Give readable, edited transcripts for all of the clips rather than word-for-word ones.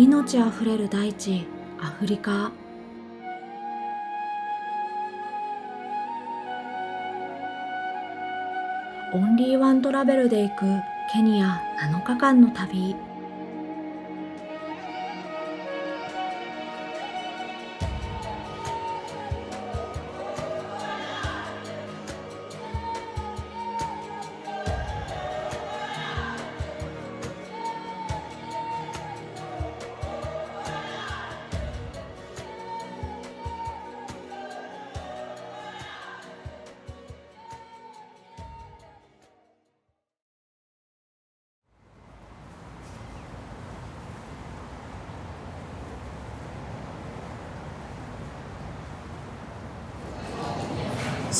命あふれる大地、アフリカ。オンリーワントラベルで行くケニア7日間の旅。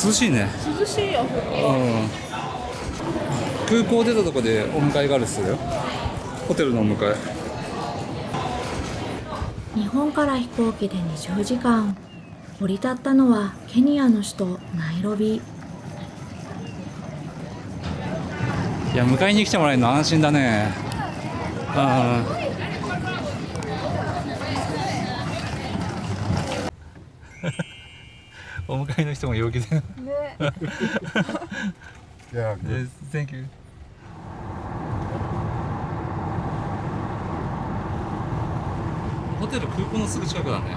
涼しいね。涼しいよ。空港出たとこでお迎えがあるっすよ。ホテルのお迎え。日本から飛行機で20時間。降り立ったのはケニアの首都ナイロビ。いや、迎えに来てもらえるの安心だね。お迎えの人も陽気だよ。ね。Yeah, good. Thank you。ホテル空港のすぐ近くだね。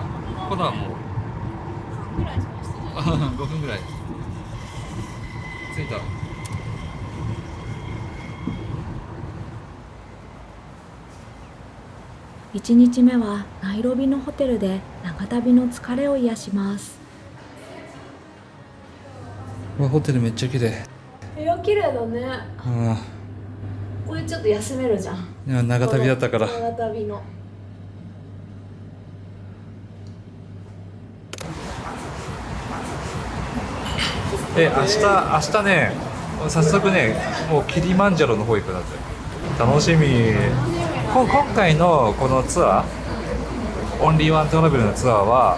ここだもう。5分ぐらい。着いた。1日目はナイロビのホテルで長旅の疲れを癒します。ホテルめっちゃ綺麗。いや、綺麗だね。これちょっと休めるじゃん。いや、長旅だったから。長旅の。明日ね、早速ね、もうキリマンジャロの方行くなって。楽しみ。今回のこのツアー、オンリーワントラベルのツアーは、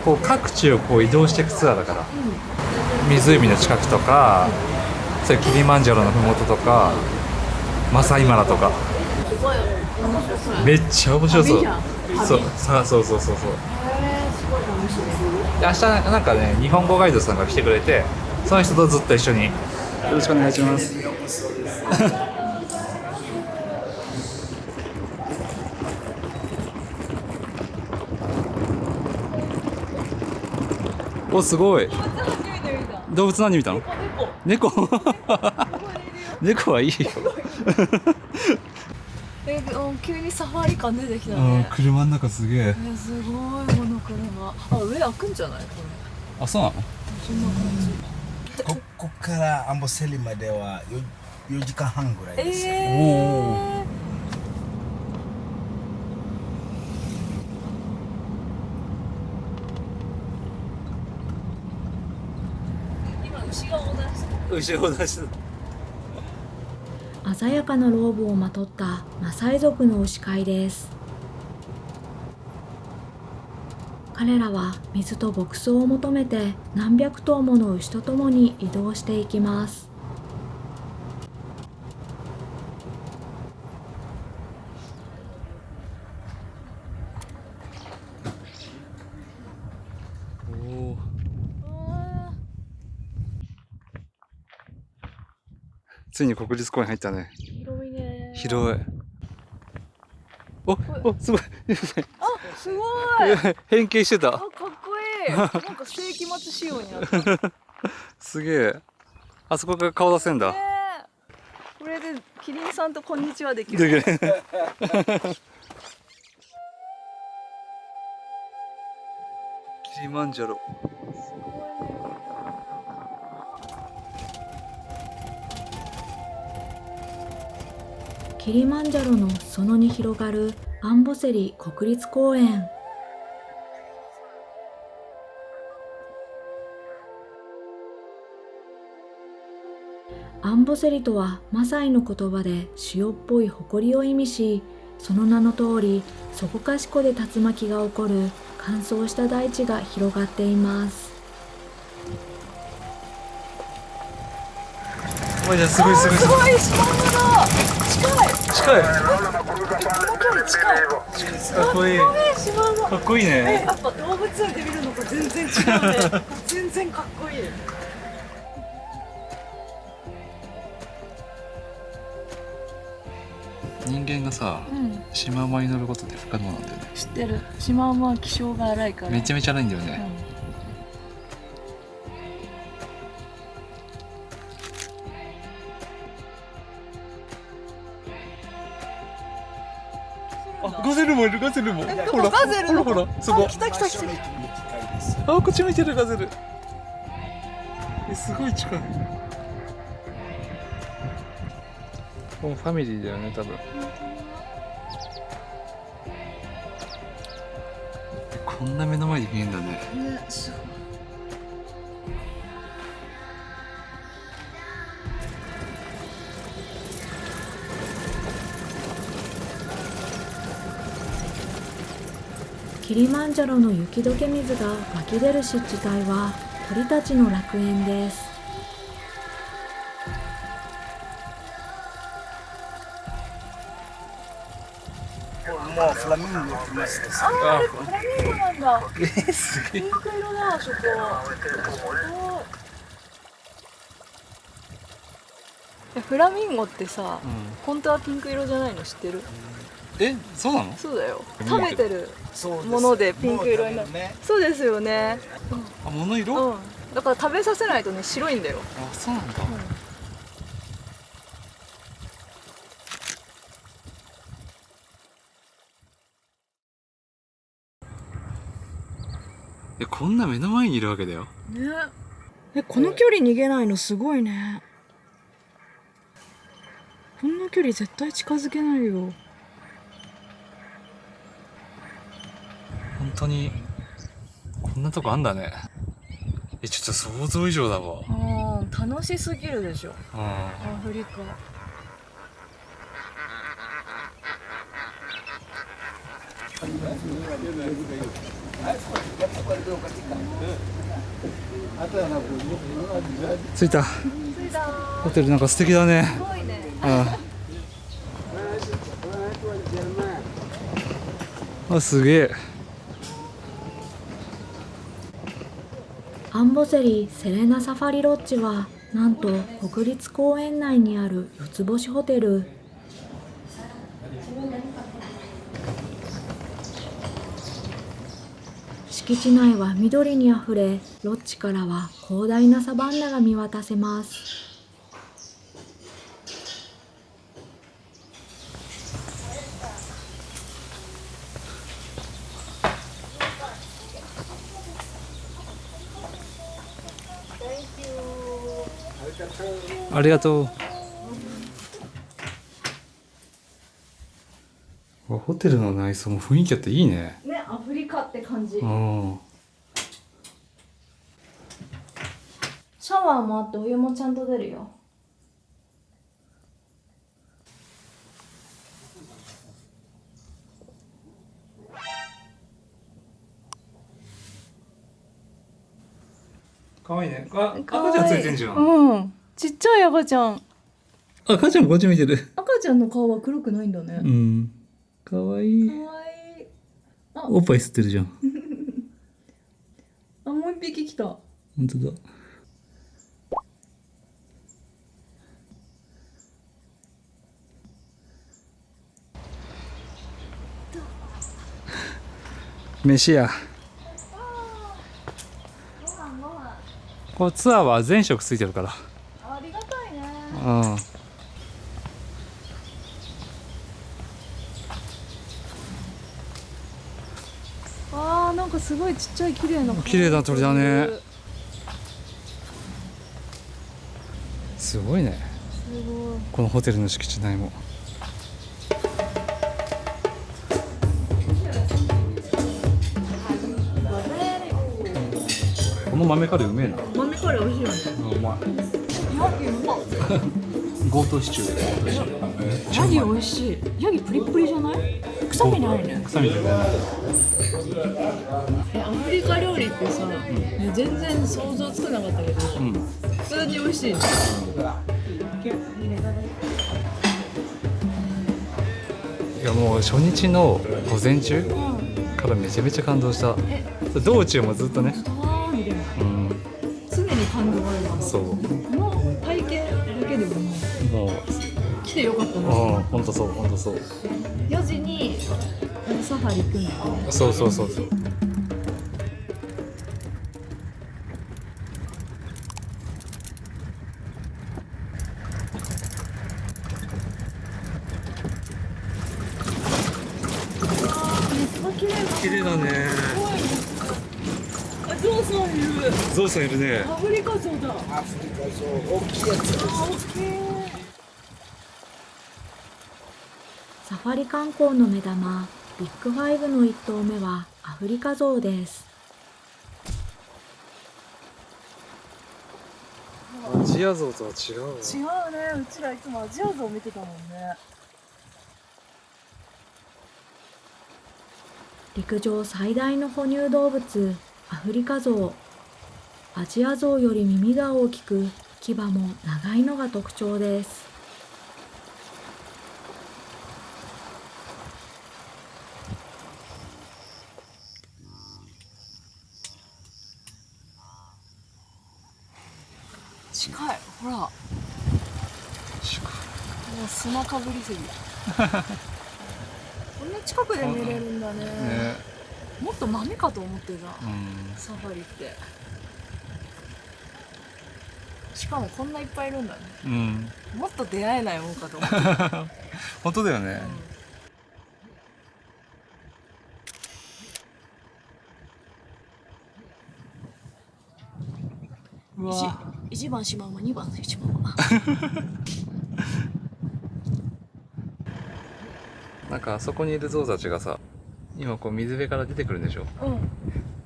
こう各地をこう移動していくツアーだから。湖の近くとか、それキリマンジャロの麓とか、マサイマラとか。めっちゃ面白そう。そう。で明日なんかね、日本語ガイドさんが来てくれて、その人とずっと一緒に。よろしくお願いします。お、すごい。動物何見たの？猫。猫はいいよ。急にサファリ感出てきたね。車の中すげえ。すごい、この車。上開くんじゃないこれ。あ、そうなの？そんな感じ。ここからアンボセリまでは4時間半ぐらいです。今牛が横断してる。後ろ出して。鮮やかなローブをまとったマサイ族の牛飼いです。彼らは水と牧草を求めて何百頭もの牛とともに移動していきます。ついに国立公園入ったね。広いね。広い。お、すごい。すごい。変形してた。かっこいい。なんか世紀末仕様になった。すげえ。あそこから顔出せんだ。これでキリンさんとこんにちはできる。できる。キリマンジャロ。キリマンジャロの裾野に広がるアンボセリ国立公園。アンボセリとはマサイの言葉で塩っぽい埃りを意味し、その名の通りそこかしこで竜巻が起こる乾燥した大地が広がっています。おい、じゃあすごい。すごい、近い。近い。このキャ近い。かっこいい。シマウマ。かっこいいね。やっぱ動物園で見るのと全然違うね。全然かっこいい。人間がさ、シマウマに乗ることって不可能なんだよね。知ってる。シマウマは気性が荒いから。めちゃめちゃ荒いんだよね。あ、ガゼルもいる、ガゼルも。ほら、ガゼルのほら、そこ。来た来た来た。あ、こっち見てる、ガゼル。すごい近い。もうファミリーだよね、多分。こんな目の前に見えんだね。ね、すごい。キリマンジャロの雪解け水が湧き出る湿地帯は鳥たちの楽園です。もうフラミンゴ来ました。あれフラミンゴなんだ。すげえ。ピンク色だ、あそこ。フラミンゴってさ、本当はピンク色じゃないの知ってる？え、そうなの？そうだよ。食べてるものでピンク色になる。そうですよね。あ、物色？うん。だから食べさせないとね、白いんだよ。あ、そうなんだ。こんな目の前にいるわけだよ。ね。この距離逃げないのすごいね。こんな距離絶対近づけないよ。本当にこんなとこあんだね。ちょっと想像以上だわ。楽しすぎるでしょ。アフリカ。着いた。ホテルなんか素敵だね。すごいね。あ、すげえ。アンボゼリセレナサファリロッジはなんと国立公園内にある4つ星ホテル。敷地内は緑にあふれ、ロッジからは広大なサバンナが見渡せます。ありがとう。ホテルの内装も雰囲気あっていいね。ね、アフリカって感じ。うん。シャワーもあってお湯もちゃんと出るよ。かわいいね。あ、赤ちゃんついてんじゃん。うん。ちっちゃい赤ちゃん。赤ちゃんこっち見てる。赤ちゃんの顔は黒くないんだね。うん。かわいい。かわいい。おっぱい吸ってるじゃん。あ、もう一匹来た。本当だ。飯や。これツアーは全食ついてるから。ありがたいね。うん。なんかすごいちっちゃい綺麗な。綺麗な鳥だね。すごいね。すごい。このホテルの敷地内も。この豆カレーうめえな。豆カレー美味しいよね。うまい。ヤギうまっ。ゴートシチュー。ヤギ美味しい。ヤギプリプリじゃない？臭みないね。臭みじゃない。アフリカ料理ってさ、全然想像つかなかったけど、普通に美味しいね。いやももう初日の午前中からめちゃめちゃ感動した。道中もずっとね、ちょっとわーみたいな。うん、常に感動があるな。そうこの体験だけでもももうう来てよかったな。本当そう本当そう。 4時にサファリ行くんだよね。そうそうそうそう。綺麗だね。あ、ゾウさんいる。ゾウさんいるね。アフリカゾウだ。アフリカゾウ、大きいやつです。オッケー。サファリ観光の目玉、ビッグファイブの1頭目はアフリカゾウです。アジアゾウとは違うわ。違うね。うちらいつもアジアゾウ見てたもんね。陸上最大の哺乳動物、アフリカゾウ。アジアゾウより耳が大きく、牙も長いのが特徴です。近い。ほら。もう砂かぶりすぎ。こんな近くで見れるんだね。ね、もっと豆かと思ってた。うん、サファリって。しかもこんないっぱいいるんだね。うん、もっと出会えないもんかと思ってた。本当だよね。うわ、1番シマウマ、2番シマウマ。なんかあそこにいるゾウたちがさ、今こう水辺から出てくるんでしょ。うん。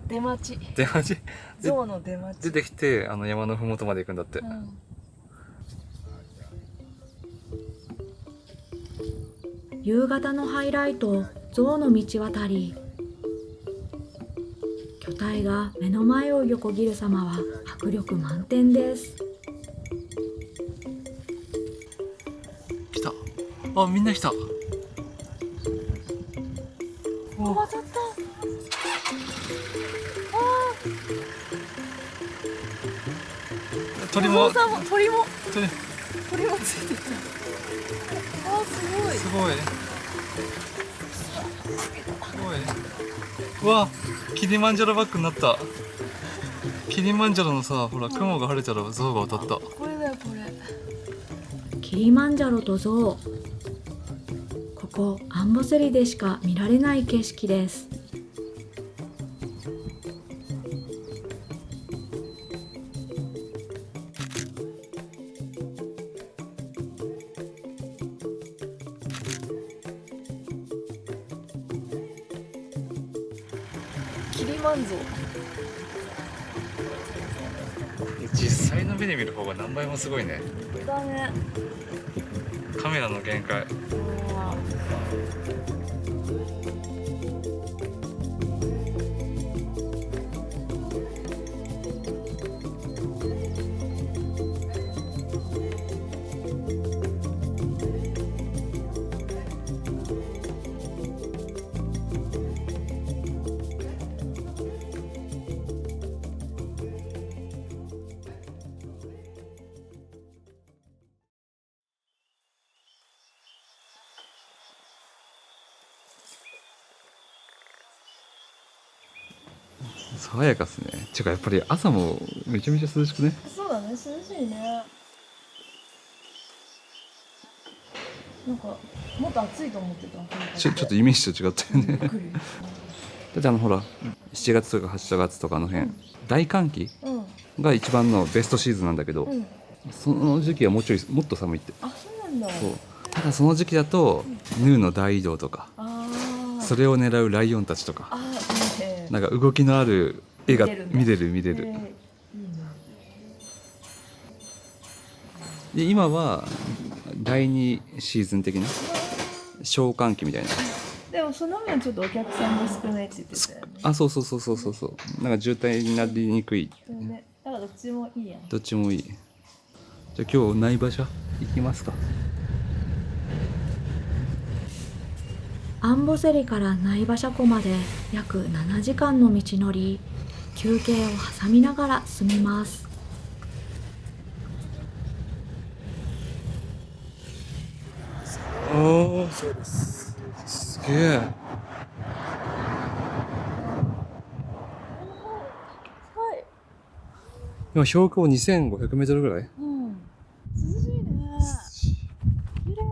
出待ち。出待ちゾウの出待ち。出てきて、あの山のふもとまで行くんだって。うん。夕方のハイライト、ゾウの道渡り。巨体が目の前を横切る様は迫力満点です。来た。あ、みんな来た。渡った。鳥も鳥も鳥ついてきた。あー、すごい。すごい。すごい。うわ、キリマンジャロバックになった。キリマンジャロのさ、ほら雲が晴れたらゾウが渡った。これだよ、これ。キリマンジャロとゾウ。ここアンボセリでしか見られない景色です。キリマンゾウ。実際の目で見る方が何倍もすごいね。だね。カメラの限界。爽やかっすね。てかやっぱり朝もめちゃめちゃ涼しくね。そうだね、涼しいね。なんかもっと暑いと思ってた。ちょっとイメージと違ったよね。びっくり。だってほら7月とか8月とかの辺、大寒気うん。が一番のベストシーズンなんだけど、うん。その時期はもっと寒いって。あ、そうなんだ。そう。ただその時期だと、ヌーの大移動とか、ああ。それを狙うライオンたちとか、ああ、いいね。なんか動きのある絵が見れる。いいね。で今は第2シーズン的な小寒期みたいな。でもその分ちょっとお客さんが少ないって言ってたよね。あ、そう。なんか渋滞になりにくい。そうね。だからどっちもいいやん。どっちもいい。じゃあ今日苗場所行きますか。アンボセリから苗場車庫まで約7時間の道のり、休憩を挟みながら進みます。おお、そうです。すげえ。今標高2500メートルぐらい。うん。涼しいね。綺麗。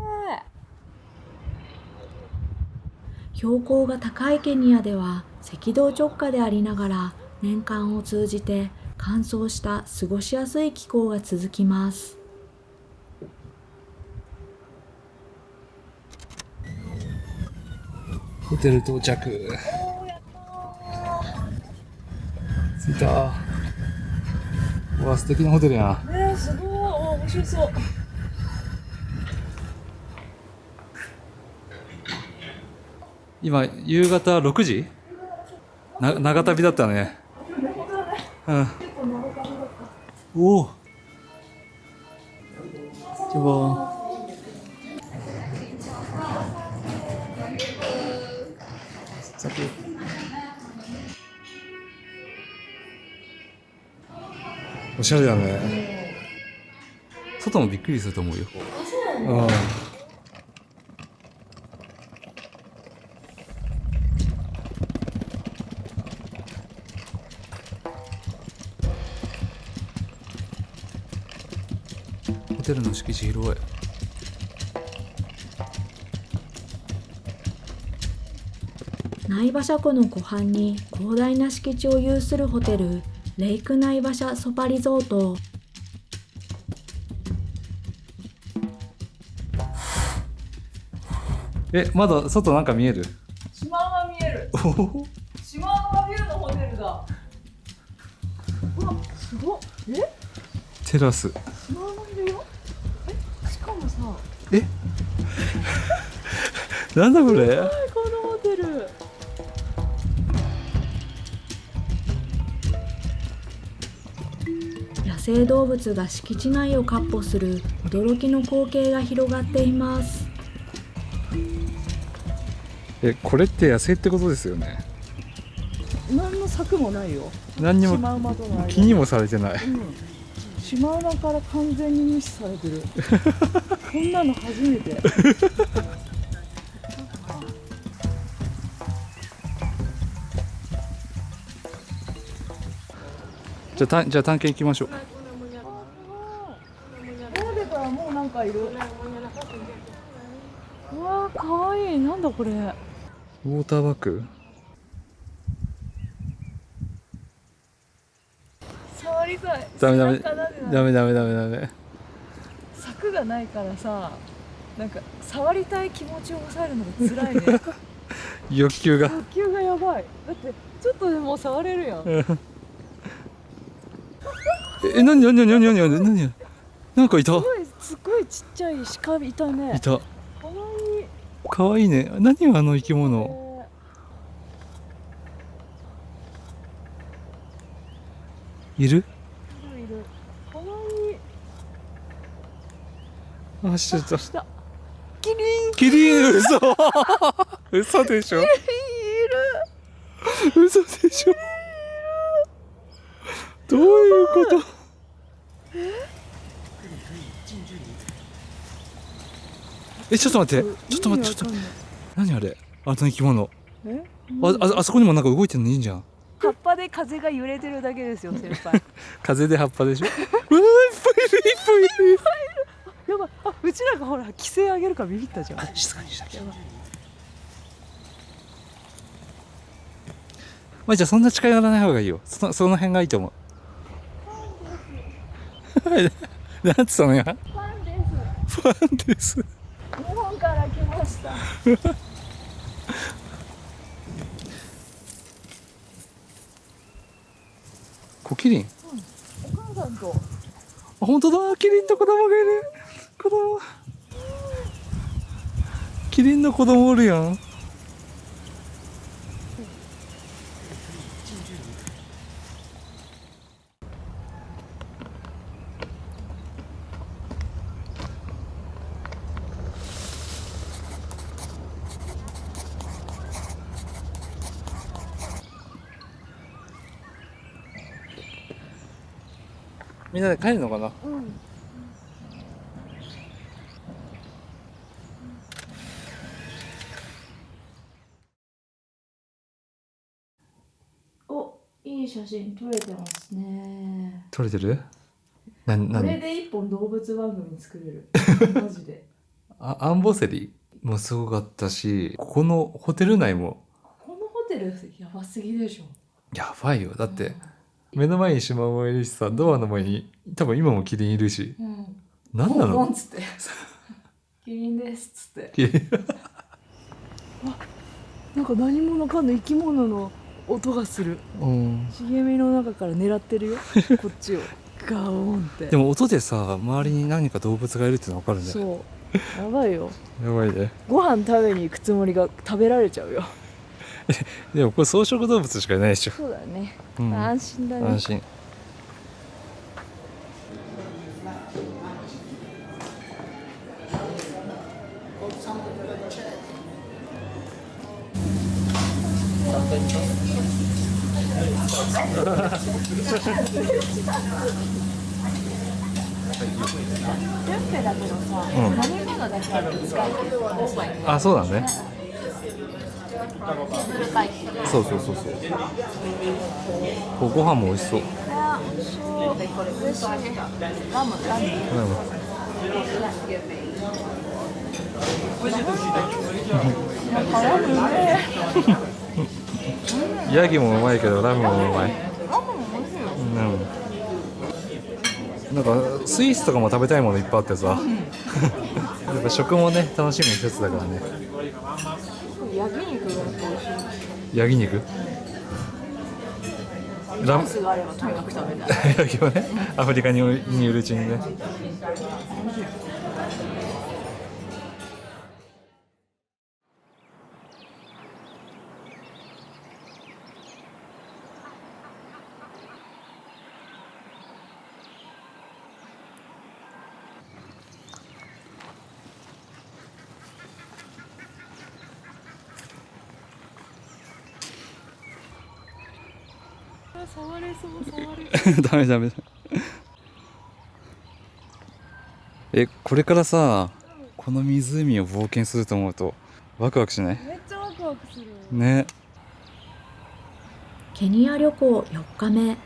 標高が高いケニアでは赤道直下でありながら、年間を通じて乾燥した過ごしやすい気候が続きます。ホテル到着。着いた。うわ、素敵なホテルやん。ね、すごい。面白そう。今夕方6時。長旅だったね。うん。おお。じゃあ。おしゃれだね。外もびっくりすると思うよ。うん。ホテルの敷地広い。苗場車庫の湖畔に広大な敷地を有するホテル、レイク苗場車ソパリゾート。まだ外なんか見える？島が見える。島がビルのホテルだ。うわ、すごっ。テラス。島がいるよ。しかもさ。なんだこれ？このホテル。野生動物が敷地内を闊歩する驚きの光景が広がっています。これって野生ってことですよね。何の策もないよ。何にもシマウマとの間気にもされてない。シマウマから完全に無視されてる。こんなの初めて。じゃあ探検行きましょう。鍋からもうなんかいる。うわー、かわいい。なんだこれ。ウォーターバッグ。触りたい。ダメ。柵がないからさ、なんか触りたい気持ちを抑えるのが辛いね。欲求が。呼吸がやばい。だってちょっとでも触れるやん。何なんかいた。すごいちっちゃい鹿いたね。いた。かわいい。かわいいね。何あの生き物。いる？かわいい。あ、知ってた。キリン。嘘。嘘でしょ。いる。嘘でしょ。どういうこと？ちょっと待って。何あれ？あの生き物。あそこにもなんか動いてるのいいんじゃん。葉っぱで風が揺れてるだけですよ、先輩。風で葉っぱでしょ。うわー、いっぱいいる。やばい。うちらがほら規制上げるからビビったじゃん。静かにしたけど。まあじゃあそんな近寄らない方がいいよ。その辺がいいと思う。なんつったのや？ファンです。日本から来ました。キリン。お母さんと。あ、本当だ。キリンと子供がいる。子供。キリンの子供おるやん。みんなで帰るのかな。お、いい写真撮れてますね。撮れてる？これで一本動物番組作れる。マジで。アンボセリもすごかったし、ここのホテル内もこのホテルやばすぎでしょ。やばいよ。だって目の前にシマウマいるしさ、ドアの前に多分今もキリンいるし、何なの？ポンっつってキリンですっつって。キリンなんか何者かの生き物の音がする。茂みの中から狙ってるよこっちをガオーンって。でも音でさ、周りに何か動物がいるっての分かるんだよ。そうやばいよ。やばいね。ご飯食べに行くつもりが食べられちゃうよ。でもこれ草食動物しかいないでしょ。そうだね、うん、安心だね。安心。あ、そうだね。そうそうそうそう。ご飯も美味しそう。ヤギもうまいけどラムもうまい。なんかスイスとかも食べたいものいっぱいあってさやっぱ食もね楽しみの一つだからね。ヤギ肉が美味しい。ヤギ肉ラムスがあればとにかく食べたい。ヤギはねアフリカにいるうちにね。触れそう触れそうダメダメ。これからさこの湖を冒険すると思うとワクワクしない？めっちゃワクワクするね。ケニア旅行4日目。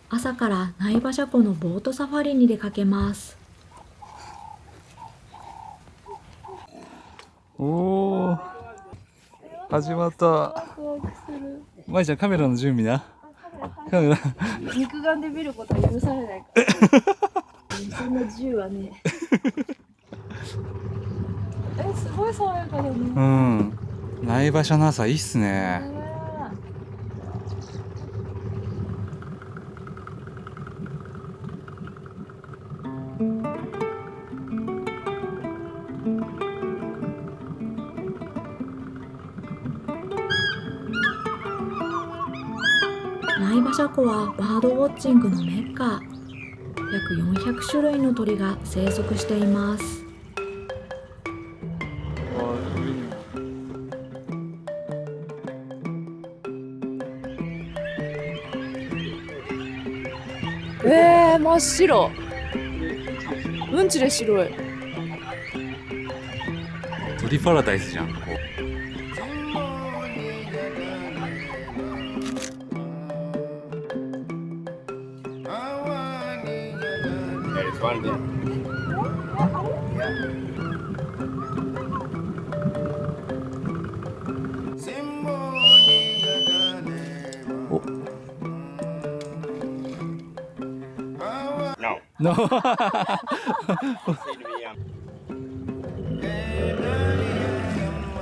朝からナイバシャ湖のボートサファリに出かけます。おー始まった。ワクワクする。まいちゃんカメラの準備な。カメラ肉眼で見ることは許されないからそんな自由はねすごい爽やかだね。うん。ない場所の朝いいっすね。ナイバシャ湖はバードウォッチングのメッカ。約400種類の鳥が生息しています。真っ白。うんちで白い。鳥パラダイスじゃん。No.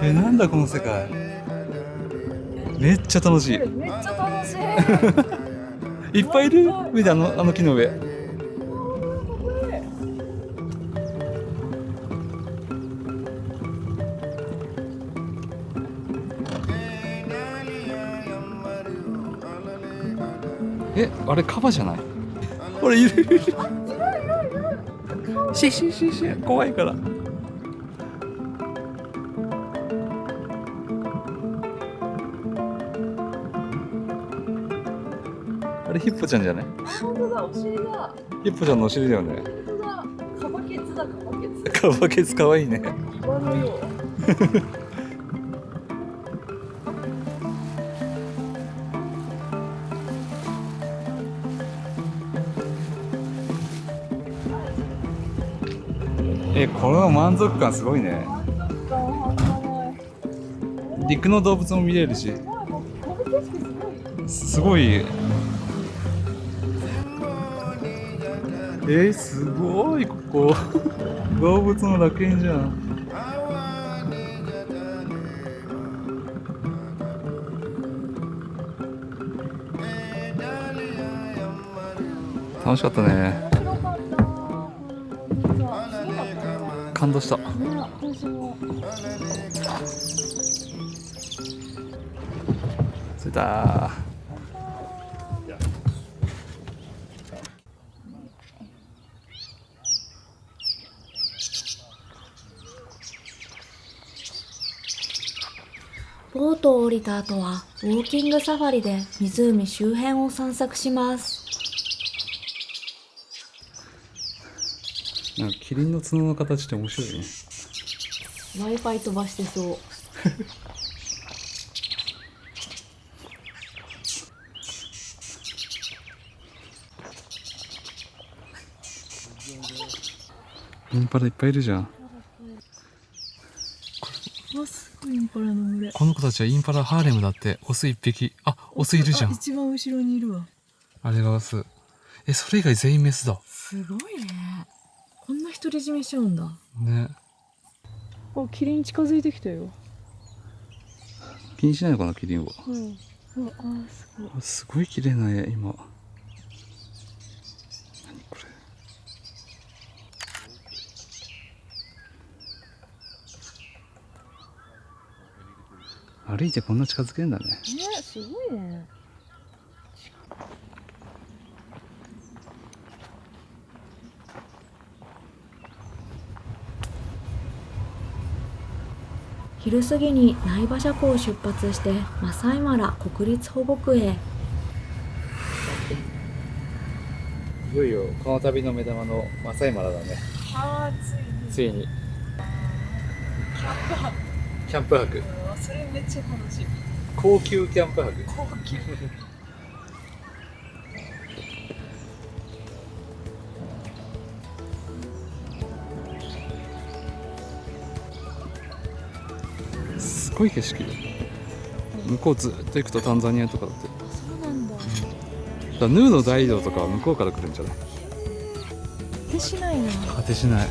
なんだこの世界。めっちゃ楽しい。めっちゃ楽しい。いっぱいいる上であの木の上。あれカバじゃない？ほらいるいる。シ怖いから。あれヒッポちゃんじゃない？本当だ、お尻だ。ヒッポちゃんのお尻だよね。本当だ。カバケツだ、カバケツ。カバケツかわいいね。カバのよう。この満足感すごいね。陸の動物も見れるし、すごい。すごいここ。動物の楽園じゃん。楽しかったね。感動した。着いた。ボートを降りた後はウォーキングサファリで湖周辺を散策します。なんかキリンの角の形って面白いね。Wi-Fi 飛ばしてそう。インパラいっぱいいるじゃん。わ、すごいインパラの群れ。この子たちはインパラハーレムだって。オス一匹。あ、オスいるじゃん。一番後ろにいるわ。あれがオス。それ以外全員メスだ。すごいね。こんな独り占めしちゃうんだ。ね。お、キリン近づいてきたよ。気にしないのかな、キリンは。うん。あ、すごい。すごい綺麗な絵、今。何これ。歩いてこんな近づけるんだね。ね、すごいね。昼過ぎに苗場車庫を出発してマサイマラ国立保護区へ。いよいよこの旅の目玉のマサイマラだね。あー、ついにキャンプ泊。キャンプ泊。それめっちゃ楽しい。高級キャンプ泊。高級。すごい景色。向こうずっと行くとタンザニアとかだって。そうなんだ。だからヌーの大移動とかは向こうから来るんじゃない？果てしないな。果てしない。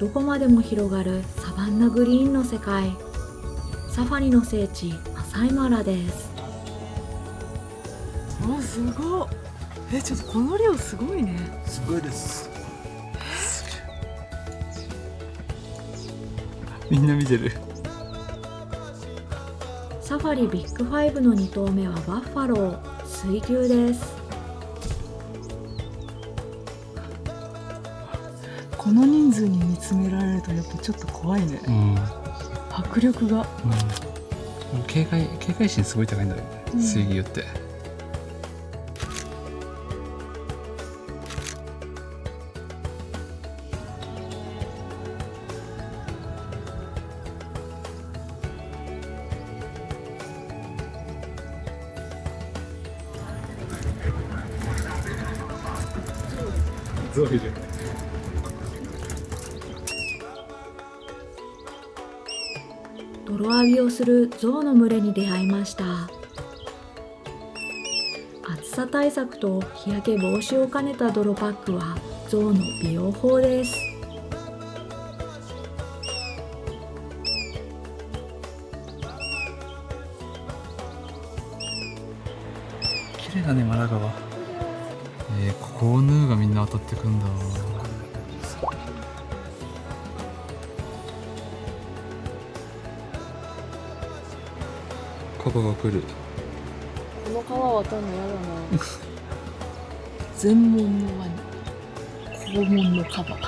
どこまでも広がるサバンナグリーンの世界。サファリの聖地マサイマラです。お、すごい。ちょっとこの量すごいね。すごいです。みんな見てる。サファリビッグファイブの2頭目はバッファロー、水牛です。この人数に見つめられるとやっぱちょっと怖いね。迫力が。警戒心すごい高いんだろうね、水牛って。ゾウいる。泥浴びをするゾウの群れに出会いました。暑さ対策と日焼け防止を兼ねた泥パックはゾウの美容法です。綺麗だね、マラ川。ここをヌーがみんな当たってくんだ。カバが来る。この川渡るのやだな。全門のワニ、肛門のカバ。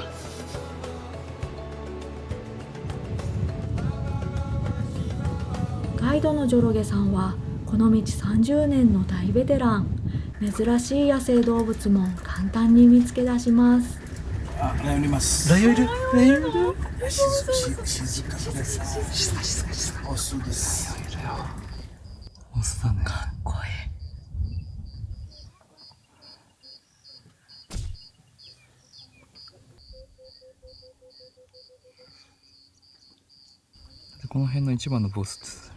ガイドのジョロゲさんはこの道30年の大ベテラン。珍しい野生動物も簡単に見つけ出します。あ、ライオンいます。ライオンいる。ライオンいる。静かにです。静か。オスです。オスだね。かっこいい。この辺の一番のボスです。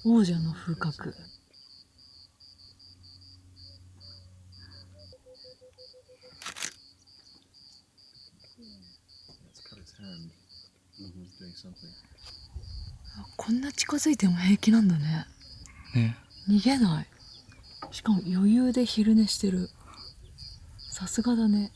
王者の風格。こんな近づいても平気なんだね。ね。逃げない。しかも余裕で昼寝してる。さすがだね。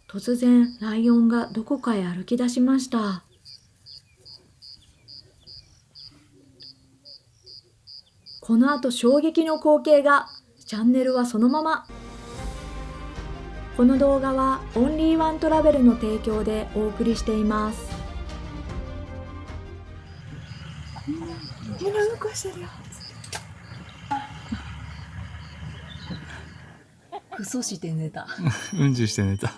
突然ライオンがどこかへ歩き出しました。この後衝撃の光景が。チャンネルはそのまま。この動画はオンリーワントラベルの提供でお送りしています。みんなうんこしてるよ。クソして寝た。うんちして寝た。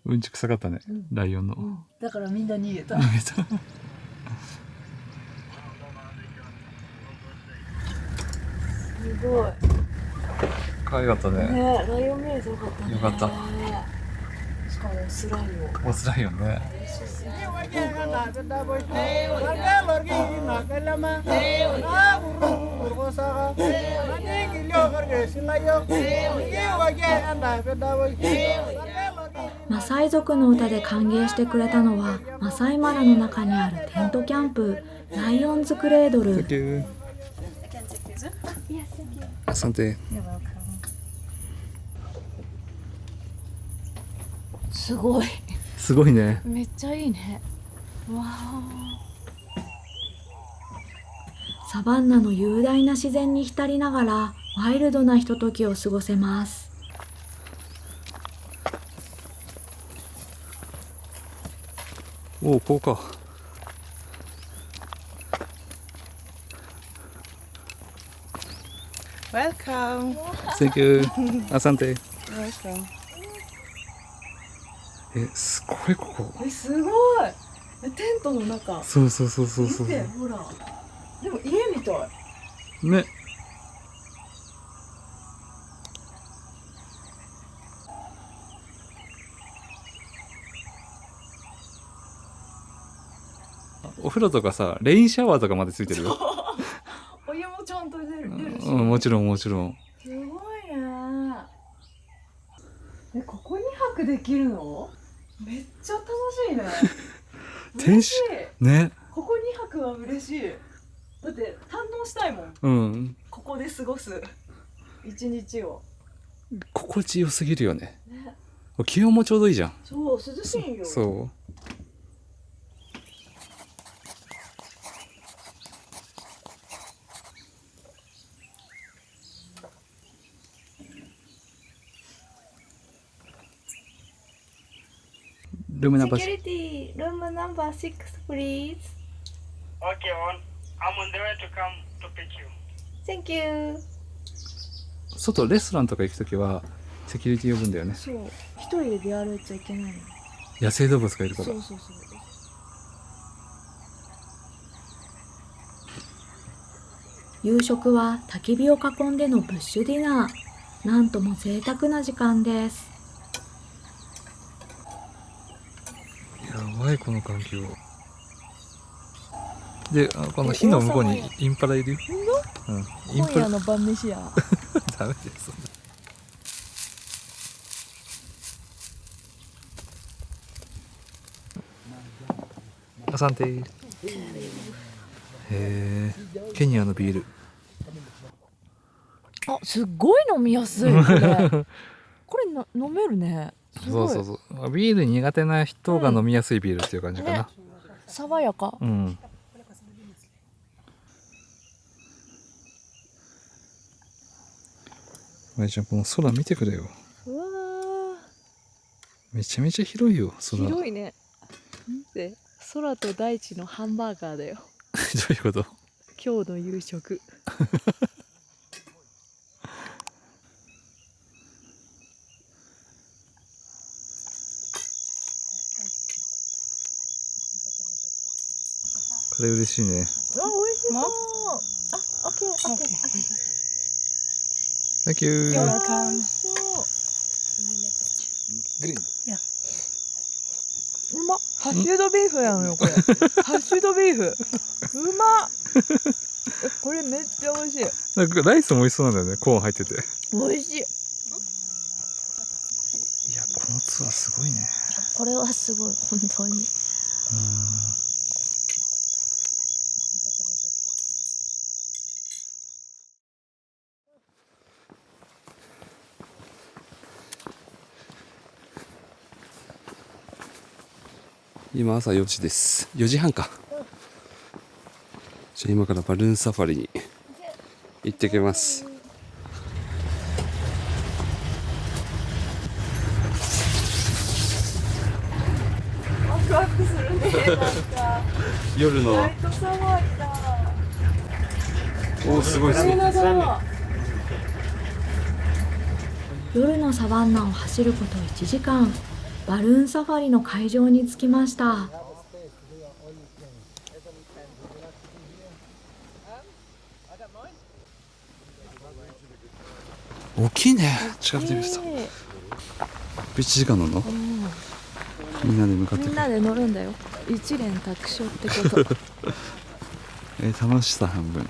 うんち臭かったね、ライオンの。だからみんな逃げた。逃げた。すごい。可愛かったね。ね、ライオン見れてよかったね。よかった。しかもオスライオン。オスライオンね。マサイ族の歌で歓迎してくれたのは、マサイマラの中にあるテントキャンプ、ライオンズクレードル。サンテ。すごい。すごいね。めっちゃいいね。わあ。サバンナの雄大な自然に浸りながらワイルドなひとときを過ごせます。おお、こうか。Welcome. Thank you. アサンテ。 Welcome. すごいここ。すごい。テントの中。そうそうそうそうそう。見て、ほら。でも家みたい。ね。お風呂とかさ、レインシャワーとかまでついてるよ。お湯もちゃんと出るし。もちろんもちろん。すごいね。ここに泊できるの？めっちゃ楽しいね。天使ね。ここ2泊は嬉しい。だって堪能したいもん。うん。ここで過ごす一日を。心地よすぎるよね。気温もちょうどいいじゃん。そう、涼しいよ。そう。ルームナンバーSecurity, room number 6 please. Okay, I'm on the way to come to pick you. Thank you. 外レストランとか行くときはセキュリティ呼ぶんだよね。そう、一人で出歩いちゃいけないの。野生動物がいるから。そうそう。夕食は焚き火を囲んでのブッシュディナー。なんとも贅沢な時間です。やばいこの環境。で、この火の向こうにインパラいるよ。うん。インパラ今夜の晩飯や。ダメです。アサンテ。へえ。ケニアのビール。あ、すっごい飲みやすいこれ。これ飲めるね。そうそうそう。ビール苦手な人が飲みやすいビールっていう感じかな。ね、爽やか。うん。まいちゃんこの空見てくれよ。うわめちゃめちゃ広いよ、空。どう広いね。で、空と大地のハンバーガーだよ。いうこと？今日の夕食。これ嬉しいね。あ、美味しそう。あ、オッケー、オッケー。Thank you。美味しそう。グリーン。うまっ。ハッシュドビーフやんよこれ。ハッシュドビーフ。うまっ。これめっちゃ美味しい。なんかライスも美味しそうなんだよね、コーン入ってて。美味しい。いや、このツアーすごいね。これはすごい本当に。今朝4時です。4時半か。じゃあ今からバルーンサファリに行ってきます。ワクワクするね。なんか夜のライトサワーだ。おーすごいすごい。夜のサバンナを走ること1時間、バルーンサファリの会場に着きました。大きいね。近くで見ると。1時間乗るの？みんなで向かってくる。みんなで乗るんだよ。一連卓勝ってこと。楽しさ半分、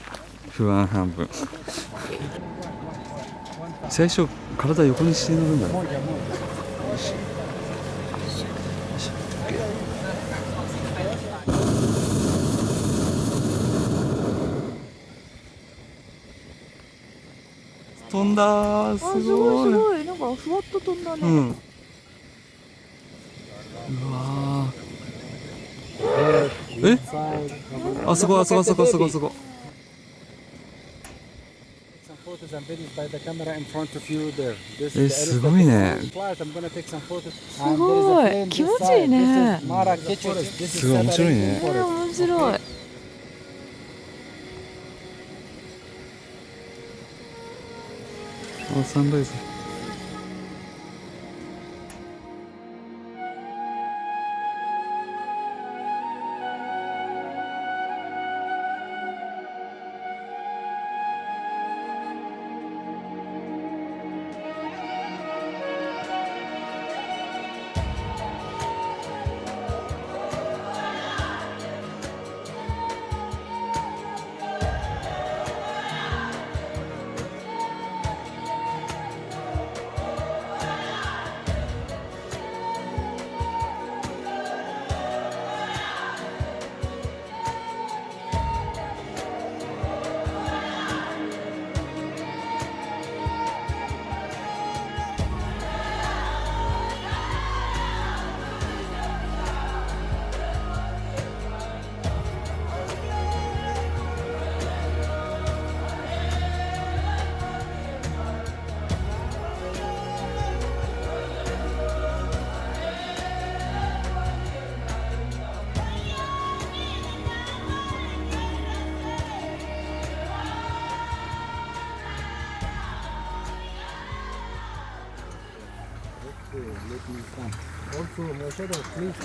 不安半分。最初体横にして乗るんだね。飛んだー、すすごいごい。すごい。なんかふわっと飛んだね。うん。うわー。あそこあそこあそこあそこあそこ。すごいね。すごい気持ちいいね。すごい面白いね。面白い。あ、サンライズ。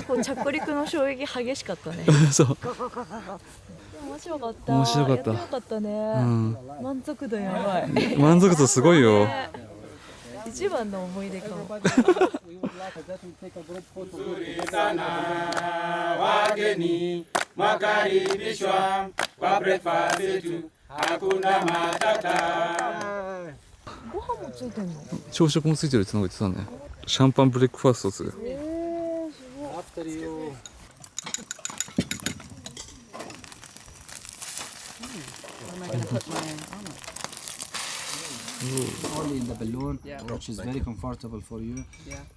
こう着陸の衝撃激しかったね。そう。面白かった。面白かった。やってよかったね。満足度やばい。満足度すごいよ。一番の思い出かも。Wageni makaribishwa kwa breakfast yetu, hakuna matata. ご飯もついてんの？朝食もついてるってのが言ってたね。シャンパンブレックファーストする。すごい。Only in the balloon, which is very comfortable for you.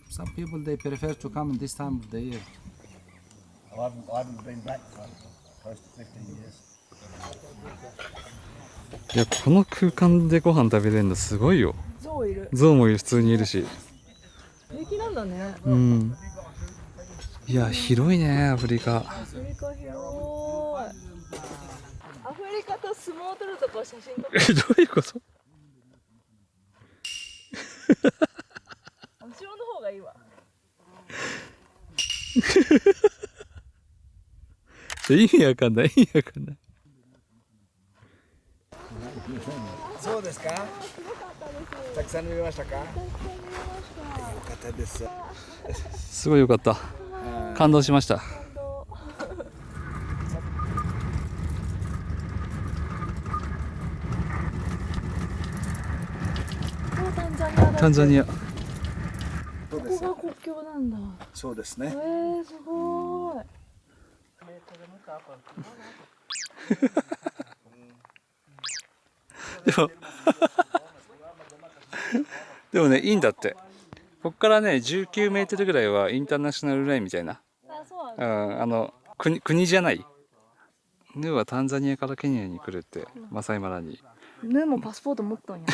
Some people they prefer to come in this time of the year. I haven't been back for close to 15 years. いや、この空間でご飯食べれるのすごいよ。ゾウいる。ゾウも普通にいるし。平気なんだね。うん。いや広いねアフリカ。アフリカ広い。アフリカと相撲を取るとこ写真撮って。どういうこと？後ろの方がいいわ。意味わかんない。意味わかんない。そうですか。たくさん見ましたか。よかったです。すごい良かった。感動しました。タンザニア。ここが国境なんだ。そうですね。すごい。でもねいいんだって。ここからね19メートルぐらいはインターナショナルラインみたいな。国じゃない。ヌーはタンザニアからケニアに来るって、マサイマラに。ヌーもパスポート持ったんや。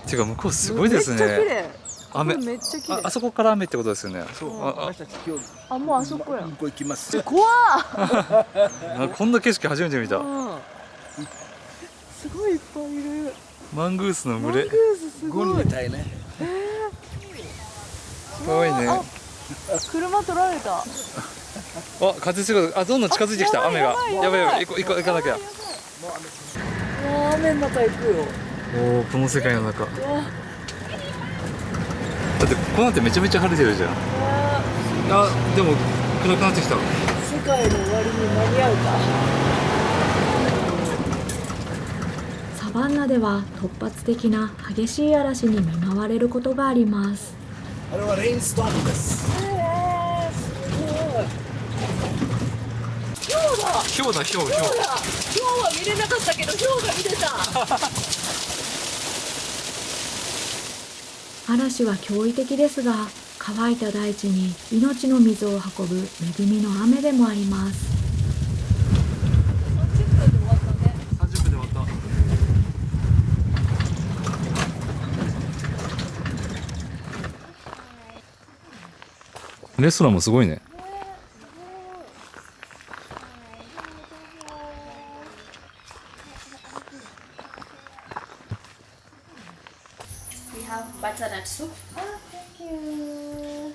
てか向こうすごいですね。めっちゃ綺麗。雨。めっちゃ綺麗。あそこから雨ってことですよね。そう。私たち今日あもうあそこや。向こう行きます。怖っ。こんな景色初めて見た。すごいいっぱいいる。マングースの群れ。マングースすごい。ゴンみたいね。かわいいね。車取られた。あ風すごい。どんどん近づいてきた。雨が。やばいやばい。行かなきゃ。雨の中行くよ。おおこの世界の中。だってこうなってめちゃめちゃ晴れてるじゃん。でも暗くなってきた。世界の終わりに間に合うか。サバンナでは突発的な激しい嵐に見舞われることがあります。あれはレインストームです。すごい。ひょうだ。ひょうだひょう。ひょうは見れなかったけどひょうが見れた。嵐は驚異的ですが、乾いた大地に命の水を運ぶ恵みの雨でもあります。30分で終わった。レストランもすごいね。Butternut soup. Thank you.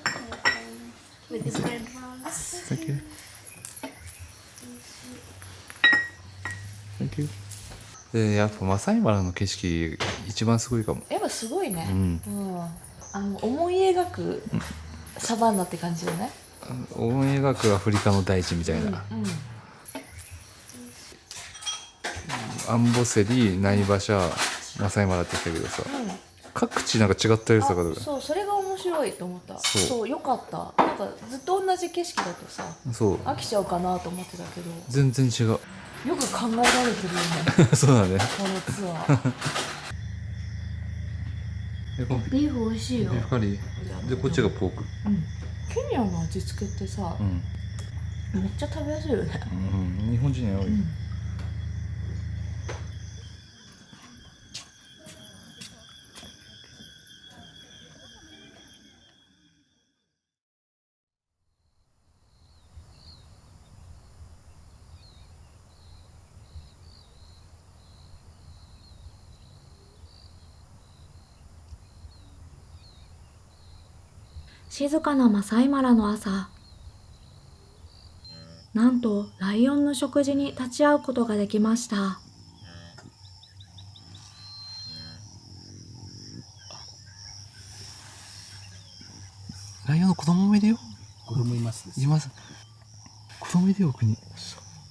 With this bread rolls. Thank you. Thank you. でやっぱマサイマラの景色一番すごいかも。やっぱすごいね。うん。思い描くサバンナって感じよね。思い描くアフリカの大地みたいな。アンボセリ、ナイバシャ、マサイマラって言ったけどさ。各地なんか違ったりとか。そうそれが面白いと思った。そうよかった。なんかずっと同じ景色だとさ、飽きちゃうかなと思ってたけど、全然違う。よく考えられてるよね。そうだね。このツアー。ビーフ美味しいよ。ビーフカリー。でこっちがポーク。ケニアの味付けってさ、めっちゃ食べやすいよね。日本人に多い。静かなマサイマラの朝、なんとライオンの食事に立ち会うことができました。ライオンの子供もいるよ。子供いますです。います。子供いるよ奥に。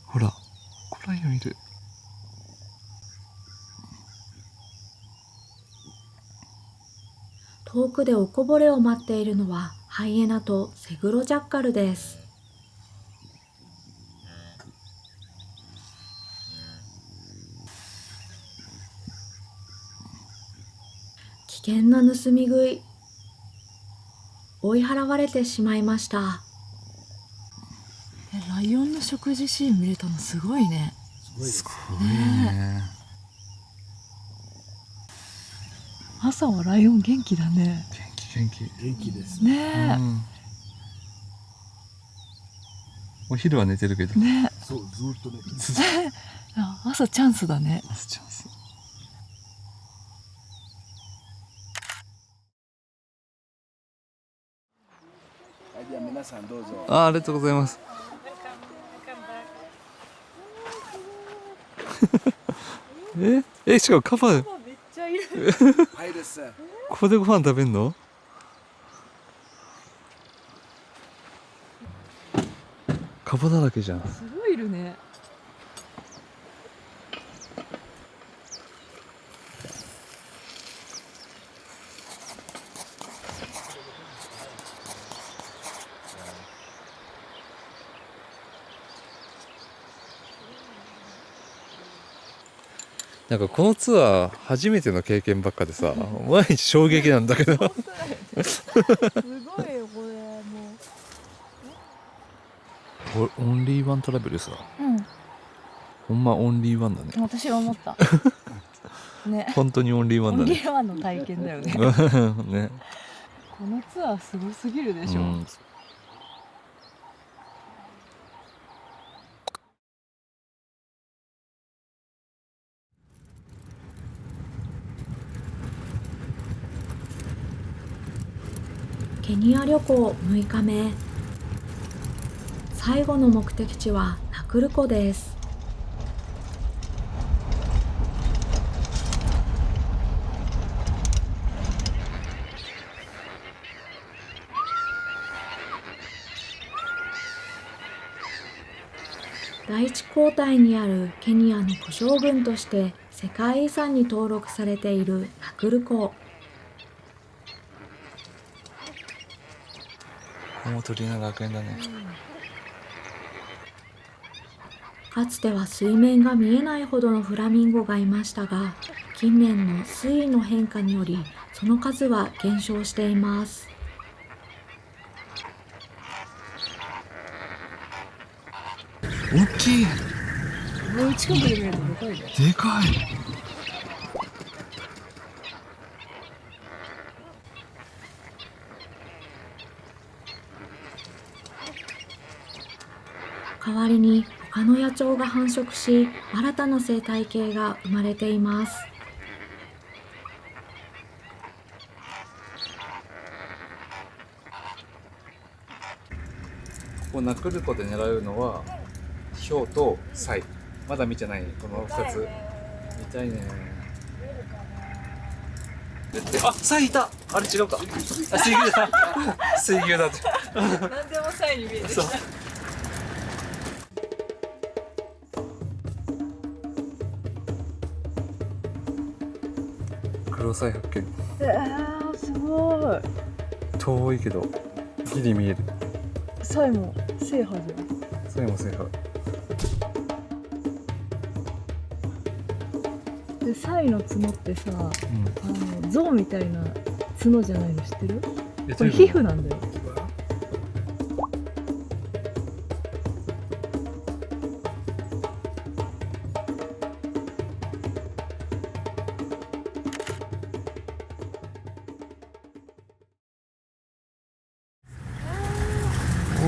ほら、ライオンいる。遠くでおこぼれを待っているのはハイエナとセグロジャッカルです。危険な盗み食い。追い払われてしまいました。の食事シーン見れたのすごいね。すごいね。朝はライオン元気だね。元気。元気ですねお昼は寝てるけど。ね。そう、ずっとね。朝チャンスだね。朝チャンス。はい、じゃあ皆さんどうぞ。ありがとうございます。しかもカバめっちゃいる。はいです。ここでご飯食べんの？カバだらけじゃん。すごいいるね。なんかこのツアー初めての経験ばっかでさ、毎日衝撃なんだけど。すごいよこれもオンリーワントラベルさ。う。ほんまオンリーワンだね。私は思った。ね。本当にオンリーワンだね。オンリーワンの体験だよね。ね。このツアーすごすぎるでしょ。ケニア旅行6日目。最後の目的地はナクルコです。第一皇太にあるケニアの古将軍として世界遺産に登録されているナクルコ。もう鳥居の学園だね。かつては水面が見えないほどのフラミンゴがいましたが、近年の水位の変化によりその数は減少しています。大きい。もう近くで見るとでかいね。でかい。代わりに他の野鳥が繁殖し、新たな生態系が生まれています。ここナクルコで狙うのはヒョウとサイ。まだ見てないこの2つ。見たいね。あ、サイいた。あれ違うか。あ、水牛だ。水牛だって。何でもサイに見えてきた。黒サイ発見。すごい。遠いけどギリ見える。サイも制覇じゃん。サイも制覇。でサイの角ってさ、象みたいな角じゃないの知ってる？これ皮膚なんだよ。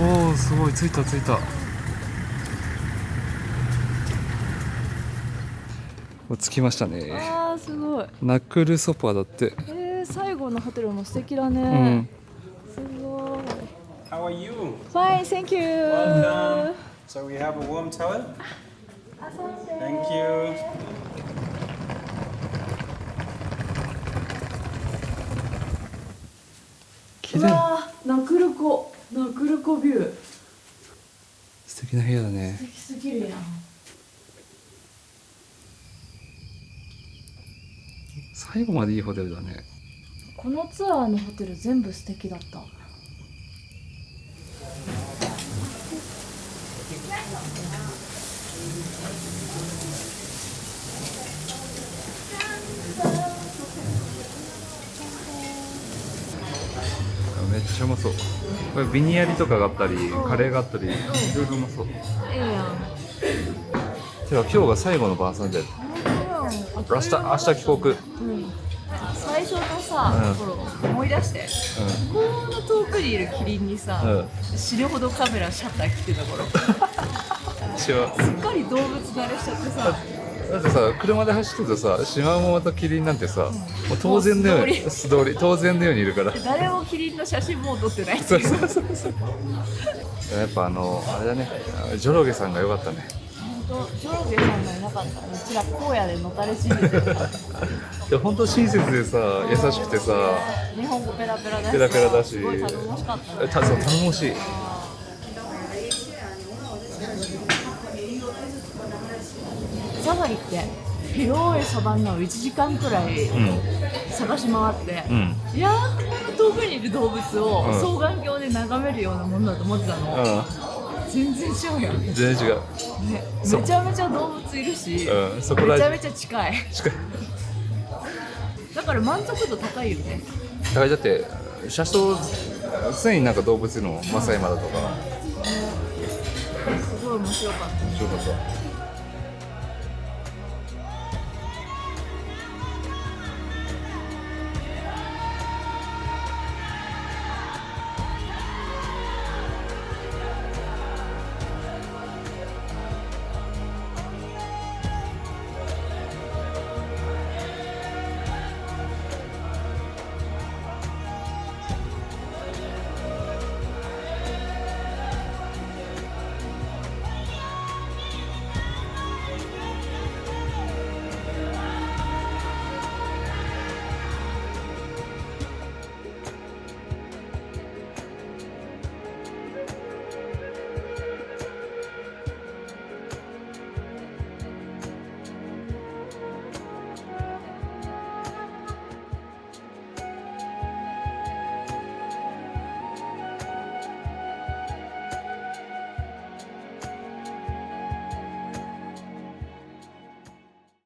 おお、すごい。着いた着いた。着きましたね。あーすごい。ナクルソパだって。最後のホテルも素敵だね。すごい。How are you? Fine, thank you. Welcome. So we have a warm towel. Thank you. 綺麗。ナクルコビュー。素敵な部屋だね。素敵すぎるやん。最後までいいホテルだね。このツアーのホテル全部素敵だった。めっちゃうまそう。これビニヤリとかがあったり、カレーがあったり、いろいろうまそう。ええやん。てか今日が最後の晩餐で、明日帰国。最初のさ、頃思い出して、こんな遠くにいるキリンにさ、死ぬほどカメラシャッター切ってた頃す違う。っかり動物慣れしちゃってさ、だってさ、車で走ってるとさ、シマウマとキリンなんてさ、もう当然のようにもう素通り当然のようにいるから。誰もキリンの写真もう撮ってないっていう。やっぱあれだね、ジョロゲさんが良かったね。本当ジョロゲさんがいなかったらうちら荒野でのたれ死んでてるから。いや本当親切でさ、優しくてさ、日本語ペラペラだし、ペラペラだし、すごい頼もしかったね。そう頼もしい。サファリって広いサバンナを1時間くらい探し回って、いやーこんな遠くにいる動物を双眼鏡で眺めるようなものだと思ってたの、全然違うよね。全然違う。めちゃめちゃ動物いるし、そこらめちゃめちゃ近い。近い。だから満足度高いよね。だって車窓常になんか動物のマサイマダとか、すごい面白かった。面白かった。